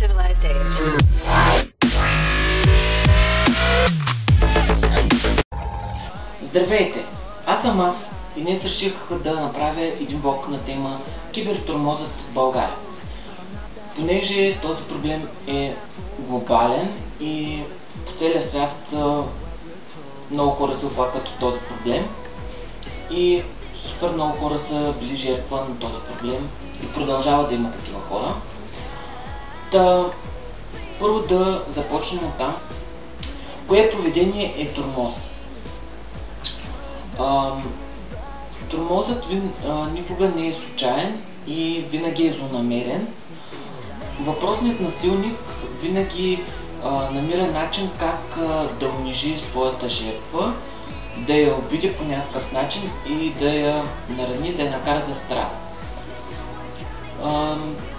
civilized age. Здравейте! Аз съм Макс и днес реших да направя един влог на тема кибертормозът в България. Понеже този проблем е глобален и по целия свят много хора се оплакват от този проблем и супер много хора са били жертва на този проблем и продължават да има такива хора. Първо да започнем от там. Кое поведение е тормоз? Тормозът никога не е случайен и винаги е злонамерен. Въпросният насилник винаги намира начин как да унижи своята жертва, да я обиди по някакъв начин и да я нарани, да я накара да страда.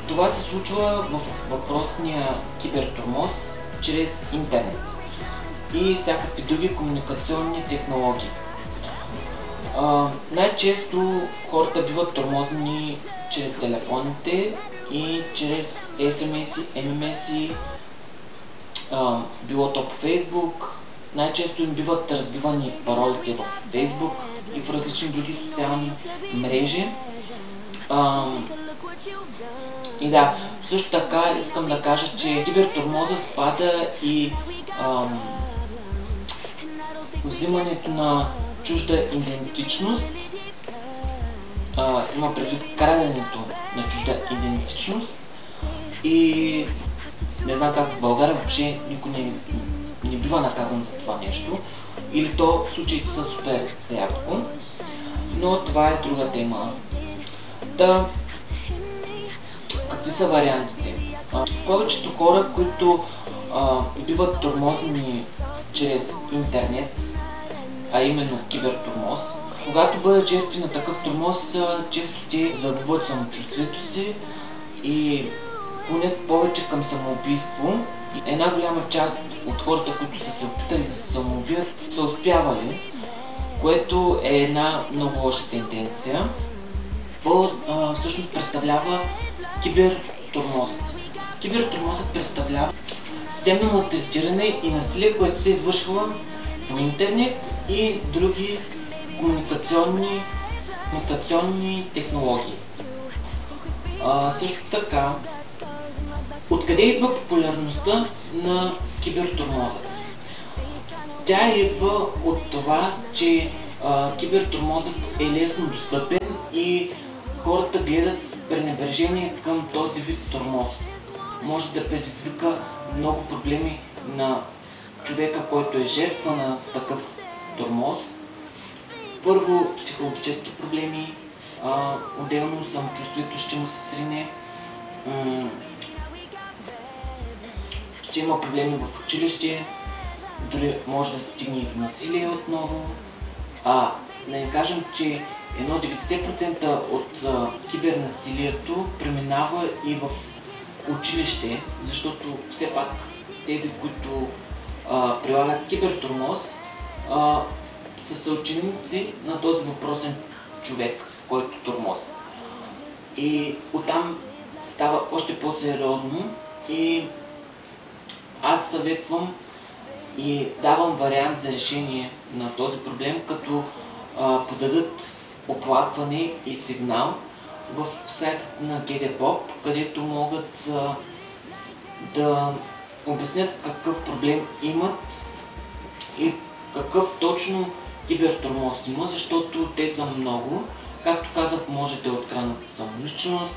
Това се случва в въпросния кибертормоз чрез интернет и всякакви други комуникационни технологии. Най-често хората биват тормозени чрез телефоните и чрез SMS-и, MMS-и, било то по Facebook. Най-често им биват разбивани паролите в Facebook и в различни други социални мрежи. И да, също така искам да кажа, че кибертормоза спада и взимането на чужда идентичност, има предвид краденето на чужда идентичност и не знам как в България въобще никой не бива наказан за това нещо, или то случаите са супер рядко, но това е друга тема. Какви са вариантите? Повечето хора, които биват тормозени чрез интернет, а именно кибертормоз, когато бъдат жертви на такъв тормоз, често те загубват самочувствието си и клонят повече към самоубийство. И една голяма част от хората, които са се опитали да се самоубият, са успявали, което е една много лоша тенденция. Това всъщност представлява кибертормозът. Кибертормозът представлява системно малтретиране и насилие, което се извършва по интернет и други комуникационни технологии. Също така, откъде идва популярността на кибертормозът? Тя идва от това, че кибертормозът е лесно достъпен и хората гледат с пренебрежение към този вид тормоз. Може да предизвика много проблеми на човека, който е жертва на такъв тормоз. Първо, психологически проблеми, отделно самочувствието ще му се срине, ще има проблеми в училище, дори може да се стигне и до насилие отново. Да не кажем, че едно 90% от кибернасилието преминава и в училище, защото все пак тези, които прилагат кибертормоз, са съученици на този въпросен човек, който тормози. И оттам става още по-сериозно и аз съветвам и давам вариант за решение на този проблем, като подадат оплакване и сигнал в сайта на GDPOP, където могат да обяснят какъв проблем имат и какъв точно кибертормоз има, защото те са много. Както казах, може да откраднат самоличност,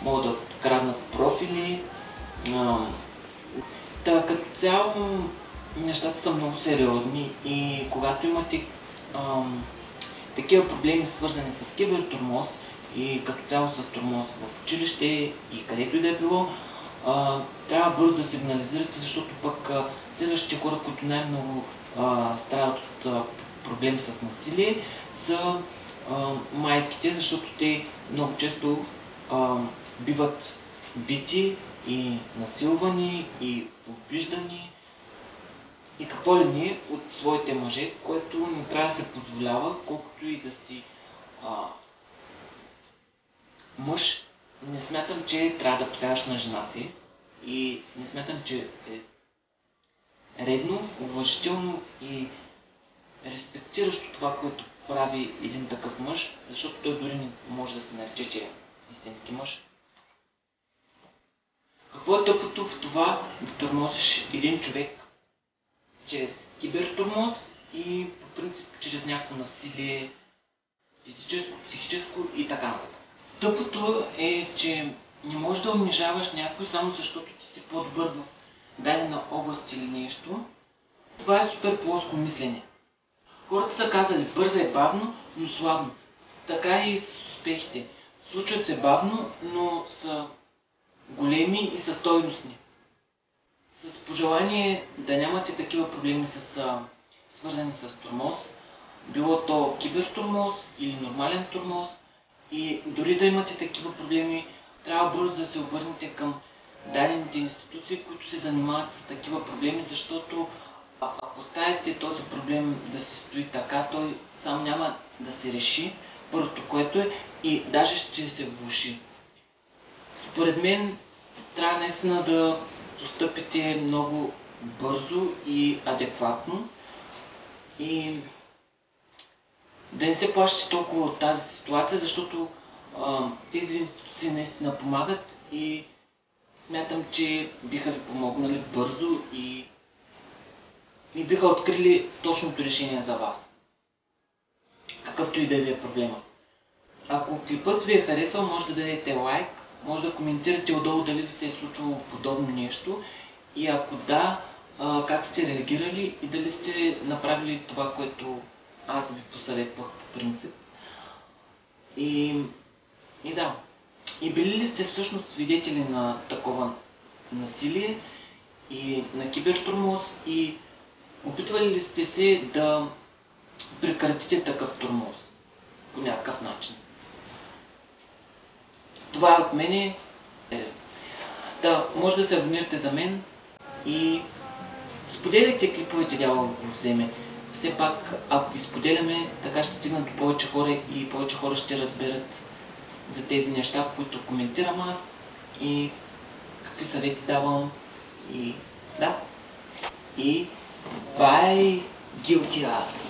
могат да откраднат профили. Като цяло нещата са много сериозни и когато имате такива проблеми, свързани с кибертормоз и като цяло с тормоз в училище и където и да е било, трябва бързо да сигнализирате, защото пък следващите хора, които най-много страдат от проблеми с насилие, са майките, защото те много често биват бити и насилвани и обиждани и какво ли не от своите мъже, което не трябва да се позволява, колкото и да си мъж. Не смятам, че трябва да посягаш на жена си. И не смятам, че е редно, уважително и респектиращо това, което прави един такъв мъж, защото той дори не може да се нарече, че е истински мъж. Какво е тъпото в това да тормозиш един човек чрез кибертормоз и по принцип чрез някакво насилие, физическо, психическо и така нататък. Тъпото е, че не можеш да унижаваш някой само защото ти си по-добър в дадена област или нещо. Това е супер плоско мислене. Хората са казали бърза бавно, но славно. Така и с успехите. Случват се бавно, но са големи и са стойностни. С пожелание да нямате такива проблеми свързани с тормоз, било то кибертормоз или нормален тормоз, и дори да имате такива проблеми, трябва бързо да се обърнете към дадените институции, които се занимават с такива проблеми, защото ако оставите този проблем да се стои така, той сам няма да се реши, първото което е, и даже ще се влоши. Според мен трябва наистина да постъпите много бързо и адекватно и да не се плашите толкова от тази ситуация, защото тези институции наистина помагат и смятам, че биха ви помогнали бързо и биха открили точното решение за вас. Какъвто и да ви е проблема. Ако клипът ви е харесал, може да дадете лайк, може да коментирате отдолу дали ви се е случвало подобно нещо и ако да, как сте реагирали и дали сте направили това, което аз ви посъветвах по принцип. И да. И били ли сте всъщност свидетели на такова насилие и на кибертормоз и опитвали ли сте се да прекратите такъв тормоз по някакъв начин? Това е от мене. Да, може да се абонирате за мен и споделяйте клиповете Дявол го вземе. Все пак, ако ги споделяме, така ще стигнат до повече хора и повече хора ще разберат за тези неща, които коментирам аз и какви съвети давам. И да. И bye, guilty art.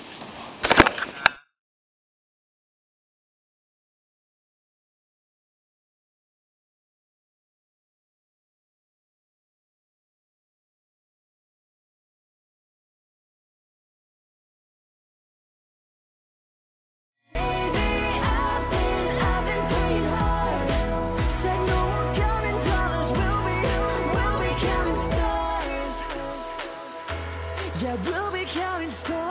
Yeah, we'll be counting stars.